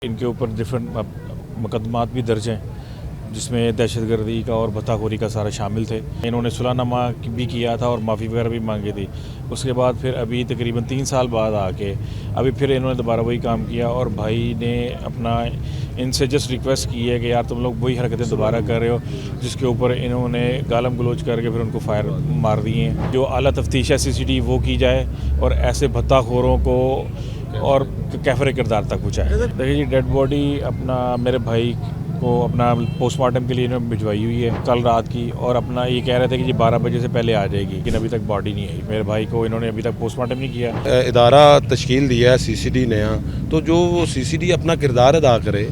इनके ऊपर डिफरेंट मुकदमात भी दर्ज हैं जिसमें दहशतगर्दी का और भत्ताखोरी का सारा शामिल थे। इन्होंने सुलहनामा भी किया था और माफ़ी वगैरह भी मांगी थी। उसके बाद फिर अभी तकरीबन 3 साल बाद आके अभी फिर इन्होंने दोबारा वही काम किया और भाई ने अपना इनसे जस्ट रिक्वेस्ट की है कि यार तुम लोग वही हरकतें दोबारा कर रहे हो, जिसके ऊपर इन्होंने गालम गलोच करके फिर उनको फायर मार दिए हैं। जो आला तफ्तीश है CCTV वो की जाए और ऐसे भत्ताखोरों को और कैफरे किरदार तक पहुँचाए। देखिए जी, डेड बॉडी अपना मेरे भाई को अपना पोस्टमार्टम के लिए इन्होंने भिजवाई हुई है कल रात की, और अपना ये कह रहे थे कि जी 12 बजे से पहले आ जाएगी, लेकिन अभी तक बॉडी नहीं आई। मेरे भाई को इन्होंने अभी तक पोस्टमार्टम नहीं किया। इदारा तश्कील दिया है CCD ने, तो जो वो CCD अपना किरदार अदा करे,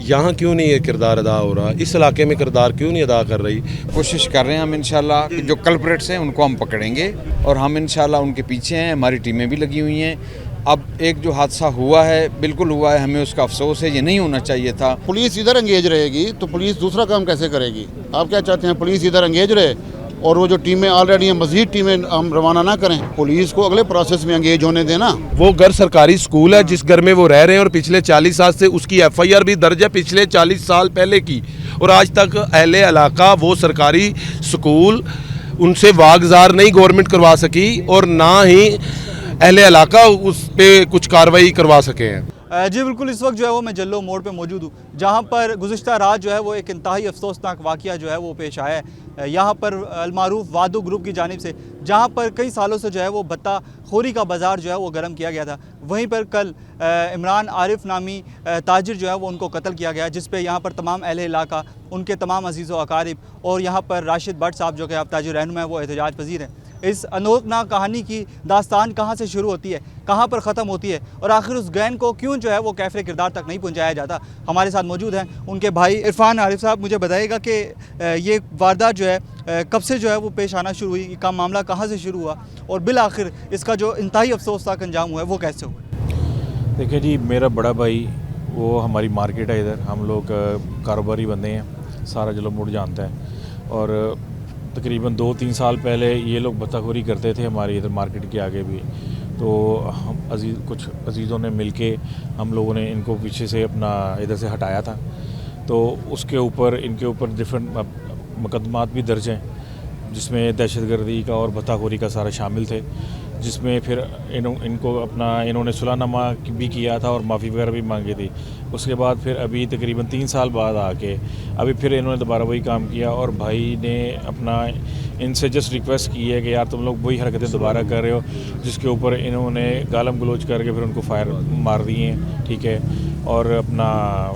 यहाँ क्यों नहीं ये किरदार अदा हो रहा? इस इलाके में किरदार क्यों नहीं अदा कर रही? कोशिश कर रहे हैं हम इंशाल्लाह कि जो कल्प्रेट्स हैं उनको हम पकड़ेंगे और हम इंशाल्लाह उनके पीछे हैं। हमारी टीमें भी लगी हुई हैं। अब एक जो हादसा हुआ है बिल्कुल हुआ है, हमें उसका अफसोस है, ये नहीं होना चाहिए था। पुलिस इधर एंगेज रहेगी तो पुलिस दूसरा काम कैसे करेगी? आप क्या चाहते हैं पुलिस इधर एंगेज रहे और वो जो टीमें ऑलरेडी हैं मज़ीद टीमें हम रवाना ना करें? पुलिस को अगले प्रोसेस में एंगेज होने देना। वो घर सरकारी स्कूल है जिस घर में वो रह रहे हैं और पिछले 40 साल से उसकी FIR भी दर्ज है पिछले 40 साल पहले की, और आज तक अहले इलाका वो सरकारी स्कूल उनसे वागजार नहीं गवर्नमेंट करवा सकी और ना ही अहले इलाका उस पर कुछ कार्रवाई करवा सके हैं। जी बिल्कुल, इस वक्त जो है वो मैं जल्लो मोड़ पे मौजूद हूँ, जहाँ पर गुज़िश्ता रात जो है वो एक इंतहाई अफसोसनाक वाक़या जो है वो पेश आया है। यहाँ पर अलमारूफ वादो ग्रुप की जानिब से, जहाँ पर कई सालों से जो है वो भत्ताखोरी का बाज़ार जो है वो गर्म किया गया था, वहीं पर कल इमरान आरिफ नामी ताजिर जो है वो उनको कत्ल किया गया, जिस पे यहाँ पर तमाम अहले इलाका, उनके तमाम अजीज़ व अकारिब और यहाँ पर राशिद भट्ट साहब जो कि अब ताजिर रहनुमा है वो एहतजाज पजीर हैं। इस अनोखनाक कहानी की दास्तान कहाँ से शुरू होती है, कहाँ पर ख़त्म होती है और आखिर उस गैन को क्यों जो है वो कैफरे किरदार तक नहीं पहुँचाया जाता? हमारे साथ मौजूद हैं उनके भाई इरफान आरिफ साहब। मुझे बताइएगा कि ये वारदात जो है कब से जो है वो पेश आना शुरू हुई, का मामला कहाँ से शुरू हुआ और बिल आखिर इसका जो इंतहाई अफसोसनाक अंजाम हुआ है वो कैसे हुआ? देखिए जी, मेरा बड़ा भाई वो हमारी मार्केट है, इधर हम लोग कारोबारी बंदे हैं, सारा जल्लो मोड़ जानता है। और तकरीबन 2-3 साल पहले ये लोग भत्ताखोरी करते थे हमारे इधर मार्केट के आगे भी, तो हम कुछ अजीज़ों ने मिलके हम लोगों ने इनको पीछे से अपना इधर से हटाया था। तो उसके ऊपर इनके ऊपर डिफरेंट मुकदमात भी दर्ज हैं जिसमें दहशतगर्दी का और भत्ताखोरी का सारा शामिल थे, जिसमें फिर इनको अपना इन्होंने सुलहनामा भी किया था और माफ़ी वगैरह भी मांगी थी। उसके बाद फिर अभी तकरीबन 3 साल बाद आके अभी फिर इन्होंने दोबारा वही काम किया और भाई ने अपना इनसे जस्ट रिक्वेस्ट की है कि यार तुम लोग वही हरकतें दोबारा कर रहे हो, जिसके ऊपर इन्होंने गालम गलोच करके फिर उनको फायर मार दिए हैं, ठीक है। और अपना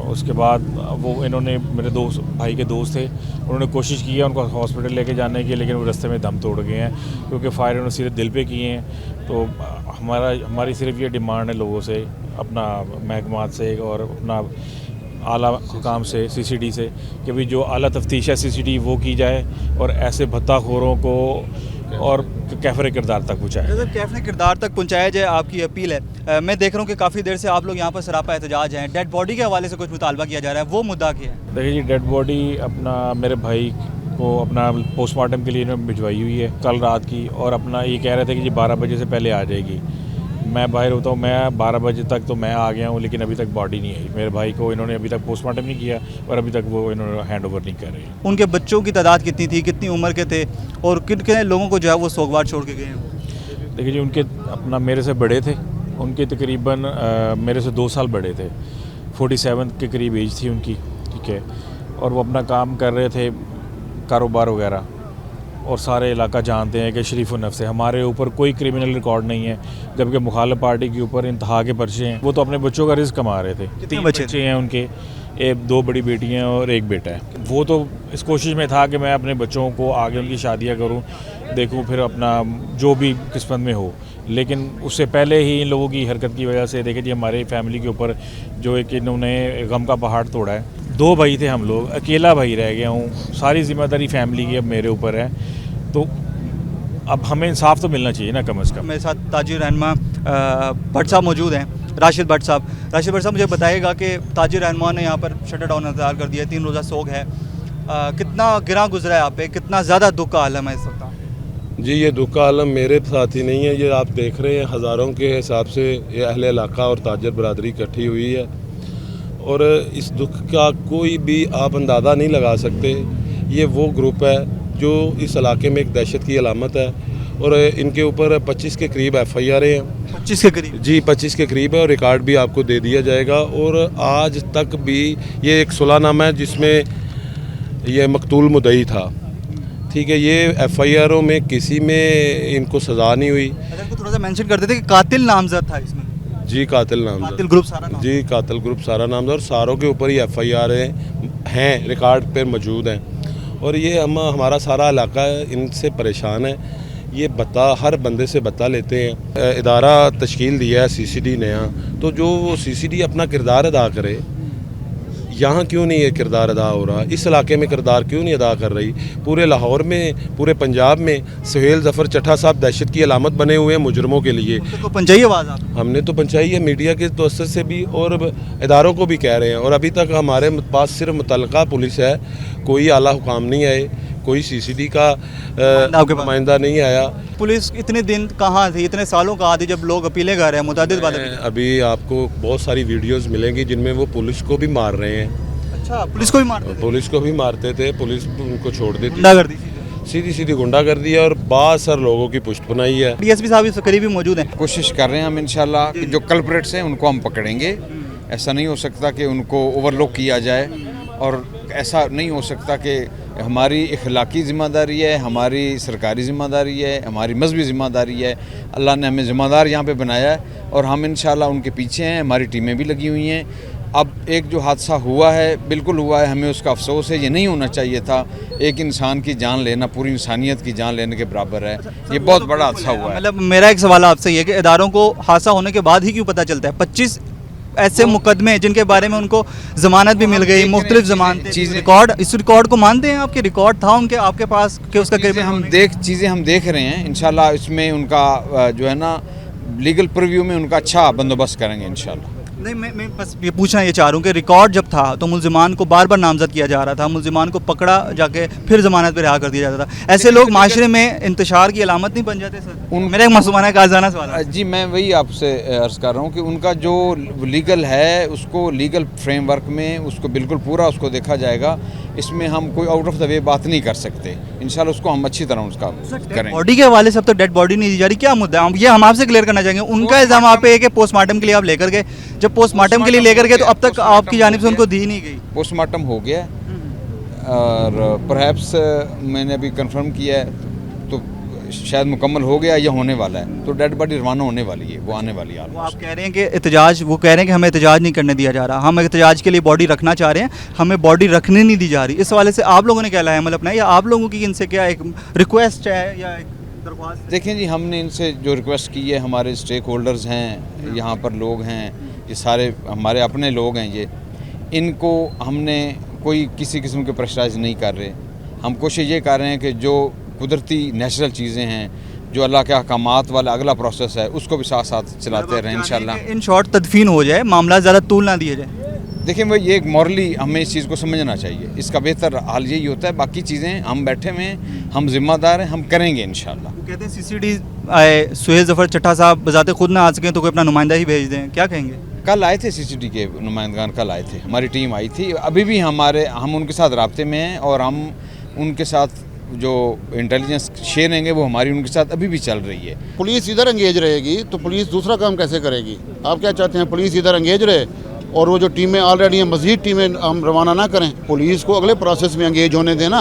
उसके बाद वो इन्होंने मेरे दोस्त भाई के दोस्त थे, उन्होंने कोशिश की है उनको हॉस्पिटल लेके जाने की, लेकिन वो रास्ते में दम तोड़ गए हैं क्योंकि फायर उन्होंने सीधे दिल पे किए हैं। तो हमारी सिर्फ ये डिमांड है लोगों से, अपना महकमात से और अपना आला हुकाम से CCD से कि भाई जो आला तफ्तीश है CCD वो की जाए और ऐसे भत्ताखोरों को और कैफरे किरदार तक पहुँचाए। जब कैफरे किरदार तक पहुँचाया जाए, आपकी अपील है। मैं देख रहा हूँ कि काफ़ी देर से आप लोग यहाँ पर सरापा एहतजाज हैं, डेड बॉडी के हवाले से कुछ मुतालबा किया जा रहा है, वो मुद्दा क्या है? देखिए जी, डेड बॉडी अपना मेरे भाई को अपना पोस्टमार्टम के लिए इन्होंने भिजवाई हुई है कल रात की, और अपना ये कह रहे थे कि जी 12 बजे से पहले आ जाएगी। मैं बाहर होता हूँ, मैं 12 बजे तक तो मैं आ गया हूँ, लेकिन अभी तक बॉडी नहीं आई। मेरे भाई को इन्होंने अभी तक पोस्टमार्टम नहीं किया और अभी तक वो इन्होंने हैंड ओवर नहीं कर रहे हैं। उनके बच्चों की तादाद कितनी थी, कितनी उम्र के थे और किन किन लोगों को जो है वो सोगवार छोड़ के गए हैं? देखिए जी, उनके अपना मेरे से बड़े थे, उनके तकरीबन मेरे से 2 साल बड़े थे, 47 के करीब एज थी उनकी, ठीक है। और वो अपना काम कर रहे थे, कारोबार वगैरह, और सारे इलाका जानते हैं कि शरीफ नफ्स है, हमारे ऊपर कोई क्रिमिनल रिकॉर्ड नहीं है, जबकि मुखालिफ पार्टी के ऊपर इंतहा के पर्चे हैं। वो तो अपने बच्चों का रिस्क कमा रहे थे। 3 बच्चे हैं उनके, 2 बड़ी बेटियां और 1 बेटा है। वो तो इस कोशिश में था कि मैं अपने बच्चों को आगे उनकी शादियां करूं, देखूं फिर अपना जो भी किस्मत में हो, लेकिन उससे पहले ही इन लोगों की हरकत की वजह से देखिए जी हमारे फैमिली के ऊपर जो एक इन्होंने गम का पहाड़ तोड़ा है। 2 भाई थे हम लोग, अकेला भाई रह गया हूँ, सारी जिम्मेदारी फैमिली की अब मेरे ऊपर है, तो अब हमें इंसाफ तो मिलना चाहिए ना कम से कम। मेरे साथ ताजिर रहनुमा भट्ट साहब मौजूद हैं, राशिद भट्ट साहब। राशिद भट्ट साहब, मुझे बताइएगा कि ताजिर रहनुमा ने यहाँ पर शटर डाउन इंतजार कर दिया, 3 रोज़ा सोग है, कितना गिरा गुजरा है आप पे, कितना ज़्यादा दुख का आलम है इस वक्त? जी, ये दुख का आलम मेरे साथ ही नहीं है, ये आप देख रहे हैं हज़ारों के हिसाब से ये अहले इलाका और ताजर बरादरी इकट्ठी हुई है। और इस दुख का कोई भी आप अंदाज़ा नहीं लगा सकते। ये वो ग्रुप है जो इस इलाके में एक दहशत की अलामत है और इनके ऊपर 25 के करीब FIR हैं। 25 के करीब? जी 25 के करीब है और रिकॉर्ड भी आपको दे दिया जाएगा। और आज तक भी ये एक सुलहनामा है जिसमें ये मकतूल मुद्दई था, ठीक है। ये FIRों में किसी में इनको सज़ा नहीं हुई। अगर को थोड़ा सा मेंशन कर देते कि कातिल नामजद था इसमें। जी कातिल नामजद, कातिल ग्रुप सारा नाम। जी कातिल ग्रुप सारा नामजद और सारों के ऊपर ही FIR हैं रिकॉर्ड पे मौजूद हैं। और ये हमारा सारा इलाका इनसे परेशान है। ये बता हर बंदे से बता लेते हैं। इदारा तश्कील दिया है CCD नया, तो जो वो CCD अपना किरदार अदा करे, यहाँ क्यों नहीं ये किरदार अदा हो रहा? इस इलाके में किरदार क्यों नहीं अदा कर रही? पूरे लाहौर में, पूरे पंजाब में सुहेल ज़फ़र चट्टा साहब दहशत की अलामत बने हुए हैं मुजरमों के लिए। तो पंचाई आवाज़ आप? हमने तो पहुँचाई है मीडिया के तवज्जुह से भी और इदारों को भी कह रहे हैं। और अभी तक हमारे पास सिर्फ मुतल्लिका पुलिस है, कोई आला हुकाम नहीं आए, कोई CCD का नुमाइंदा नहीं आया। पुलिस इतने दिन कहाँ थी, इतने सालों कहाँ थी जब लोग अपीलें कर रहे हैं मुतअद्दिद वाले? अभी आपको बहुत सारी वीडियोस मिलेंगी जिनमें वो पुलिस को भी मार रहे हैं। अच्छा, पुलिस को भी मारते थे? पुलिस को भी मारते थे, पुलिस उनको छोड़ देती, गुंडागर्दी सीधी गुंडा कर दिया और बासर लोगों की पुष्ट बनाई है। DSP साहब इस करीब भी मौजूद हैं। कोशिश कर रहे हैं हम इंशाल्लाह कि जो कल्प्रेट्स हैं उनको हम पकड़ेंगे। ऐसा नहीं हो सकता कि उनको ओवरलुक किया जाए और ऐसा नहीं हो सकता कि हमारी इखलाकी ज़िम्मेदारी है, हमारी सरकारी ज़िम्मेदारी है, हमारी मजहबी ज़िम्मेदारी है। अल्लाह ने हमें ज़िम्मेदार यहाँ पे बनाया है और हम इंशाल्लाह उनके पीछे हैं। हमारी टीमें भी लगी हुई हैं। अब एक जो हादसा हुआ है, बिल्कुल हुआ है, हमें उसका अफसोस है। ये नहीं होना चाहिए था। एक इंसान की जान लेना पूरी इंसानियत की जान लेने के बराबर है। ये बहुत बड़ा हादसा हुआ है। मतलब मेरा एक सवाल आपसे ये है कि इदारों को हादसा होने के बाद ही क्यों पता चलता है? 25 ऐसे मुकदमे जिनके बारे में उनको जमानत भी मिल गई, मुख्तलिफ जमानतें, रिकॉर्ड, इस रिकॉर्ड को मानते हैं आपके? रिकॉर्ड था उनके आपके पास कि उसका चीज़ें हम देख रहे हैं। इंशाल्लाह इसमें उनका जो है ना लीगल प्रीव्यू में उनका अच्छा बंदोबस्त करेंगे इंशाल्लाह। नहीं, मैं बस ये पूछना ये चाह रहा हूँ कि रिकॉर्ड जब था तो मुल्जिमान को बार बार नामजद किया जा रहा था, मुल्जिमान को पकड़ा जाके फिर जमानत पे रिहा कर दिया जाता था। ऐसे लोग माशरे में इंतशार की अलामत नहीं बन जाते सर? मेरा एक मासूमाना काज़ाना सवाल है। जी मैं वही आपसे अर्ज़ कर रहा हूँ कि उनका जो लीगल है उसको लीगल फ्रेमवर्क में उसको बिल्कुल पूरा उसको देखा जाएगा। इसमें हम कोई आउट ऑफ द वे बात नहीं कर सकते। इंशाल्लाह उसको हम अच्छी तरह उसका करेंगे। बॉडी के हवाले से अब तक डेड बॉडी नहीं दी जा रही, क्या मुद्दा है? ये हम आपसे क्लियर करना चाहेंगे। उनका इल्ज़ाम आप पे है कि पोस्टमार्टम के लिए आप लेकर गए, जब पोस्टमार्टम के लिए लेकर गए तो अब तक आपकी जानिब से उनको दी नहीं गई। पोस्टमार्टम हो गया और परहैप्स मैंने अभी कंफर्म किया है तो शायद मुकम्मल हो गया या होने वाला है। तो डेड बॉडी रवाना होने वाली है, वो आने वाली है। वो आप कह रहे हैं कि एहतजाज, वो कह रहे हैं कि हमें एहतजाज नहीं करने दिया जा रहा, हम एहतजाज के लिए बॉडी रखना चाह रहे हैं, हमें बॉडी रखने नहीं दी जा रही। इस हवाले से आप लोगों ने क्या लाया अमल अपनाया या आप लोगों की इनसे क्या एक रिक्वेस्ट है या एक दरख्वास्त? देखें जी, हमने इनसे जो रिक्वेस्ट की है, हमारे स्टेक होल्डर्स हैं, यहाँ पर लोग हैं, ये सारे हमारे अपने लोग हैं, ये इनको हमने कोई किसी किस्म के प्रेशराइज नहीं कर रहे। हम कोशिश ये कर रहे हैं कि जो कुदरती नेचुरल चीज़ें हैं, जो अल्लाह के अहकामात वाला अगला प्रोसेस है, उसको भी साथ साथ चलाते रहें इंशाल्लाह। इन शॉर्ट तदफीन हो जाए, मामला ज़्यादा तूल ना दिए जाए। देखिए भाई, ये एक मॉरली हमें इस चीज़ को समझना चाहिए। इसका बेहतर हाल यही होता है। बाकी चीज़ें हम बैठे हुए हैं, हम जिम्मेदार हैं, हम करेंगे इंशाल्लाह। वो कहते हैं CCD आए, सुहेल ज़फ़र चट्टा साहब बजाते खुद ना आ सकें तो कोई अपना नुमाइंदा ही भेज दें, क्या कहेंगे? कल आए थे CCD के नुमाइंदगान, कल आए थे, हमारी टीम आई थी। अभी भी हम उनके साथ राब्ते में हैं और हम उनके साथ जो इंटेलिजेंस शेयरिंग है वो हमारी उनके साथ अभी भी चल रही है। पुलिस इधर एंगेज रहेगी तो पुलिस दूसरा काम कैसे करेगी? आप क्या चाहते हैं पुलिस इधर एंगेज रहे और वो जो टीमें ऑलरेडी हैं मज़ीद टीमें हम रवाना ना करें? पुलिस को अगले प्रोसेस में एंगेज होने देना,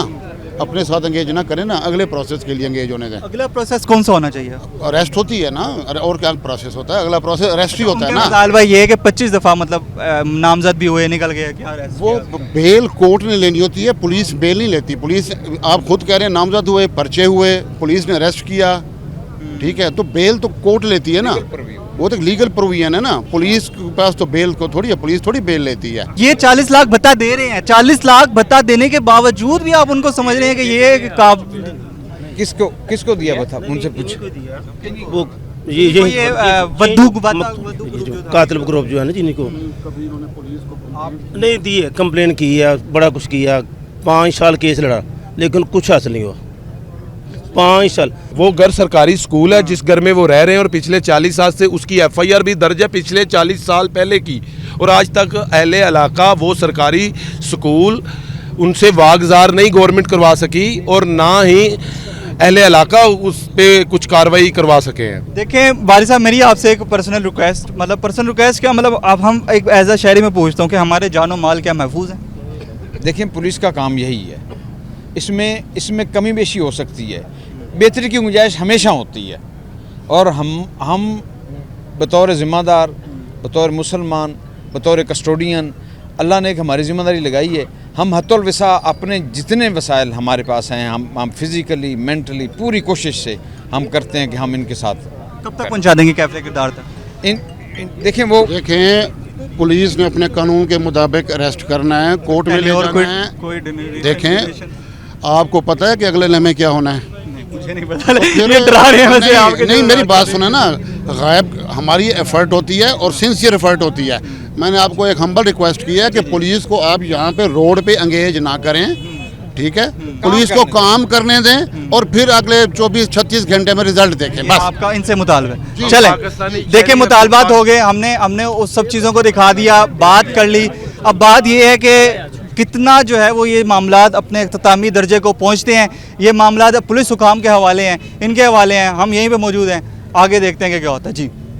अपने साथ एंगेज ना करें ना, अगले प्रोसेस के लिए एंगेज होने दें। अगला प्रोसेस कौन सा होना चाहिए? अरेस्ट होती है ना, और क्या प्रोसेस होता है? अगला प्रोसेस अरेस्ट ही होता है ना। साल भाई ये है कि 25 दफ़ा मतलब नामजद भी हुए, निकल गए, क्या वो बेल कोर्ट ने लेनी होती है, पुलिस बेल नहीं लेती। पुलिस, आप खुद कह रहे हैं नामजद हुए, पर्चे हुए, पुलिस ने अरेस्ट किया, ठीक है, तो बेल तो कोर्ट लेती है ना, वो तो लीगल प्रोविजन है ना। पुलिस के पास तो बेल को थोड़ी है, पुलिस थोड़ी बेल लेती है। ये 40 लाख भत्ता दे रहे हैं, 40 लाख भत्ता देने के बावजूद भी आप उनको समझ रहे हैं कि ये किसको दिया बता, उनसे पूछ। वो ये कातिल ग्रुप जो है ना, जिनको नहीं दी है, कंप्लेन की है, बड़ा कुछ किया, 5 साल केस लड़ा लेकिन कुछ हासिल नहीं हुआ। 5 साल। वो घर सरकारी स्कूल है जिस घर में वो रह रहे हैं और पिछले 40 साल से उसकी FIR भी दर्ज है, पिछले 40 साल पहले की। और आज तक अहले इलाका वो सरकारी स्कूल उनसे वागजार नहीं गवर्नमेंट करवा सकी और ना ही अहले इलाका उस पे कुछ कार्रवाई करवा सके हैं। देखें बारी साहब, मेरी आपसे एक पर्सनल रिक्वेस्ट, मतलब पर्सनल रिक्वेस्ट क्या, मतलब अब हम एक एज अ शहरी में पूछता हूँ कि हमारे जानो माल क्या महफूज है? देखिए पुलिस का काम यही है, इसमें कमी बेशी हो सकती है, बेहतरी की गुंजाइश हमेशा होती है। और हम बतौर ज़िम्मेदार, बतौर मुसलमान, बतौर कस्टोडियन, अल्लाह ने एक हमारी ज़िम्मेदारी लगाई है। हम हत्तुल विसा अपने जितने वसाइल हमारे पास हैं, हम फिज़िकली मेंटली पूरी कोशिश से हम करते हैं कि हम इनके साथ। कब तक पहुँचा देंगे कैफे किरदार तक? देखें पुलिस ने अपने कानून के मुताबिक अरेस्ट करना है, कोर्ट में ले जाना है। देखें आपको पता है कि अगले लम्हे क्या होना है? मुझे नहीं पता, ये डरा रहे हैं वैसे आपके। नहीं मेरी बात सुना ना, गायब हमारी एफर्ट होती है और सिंसियर एफर्ट होती है। मैंने आपको एक हम्बल रिक्वेस्ट की है कि पुलिस को आप यहाँ पे रोड पे एंगेज ना करें, ठीक है? पुलिस को काम करने दें और फिर अगले 24-36 घंटे में रिजल्ट देखें, बस। आपका इनसे मुतालबा। चलें देखिए, मुतालबात हो गए, हमने उस सब चीज़ों को दिखा दिया, बात कर ली। अब बात ये है कि कितना जो है वो ये मामलात अपने इख्तितामी दर्जे को पहुँचते हैं। ये मामलात पुलिस हुकाम के हवाले हैं, इनके हवाले हैं। हम यहीं पर मौजूद हैं, आगे देखते हैं कि क्या होता है। जी।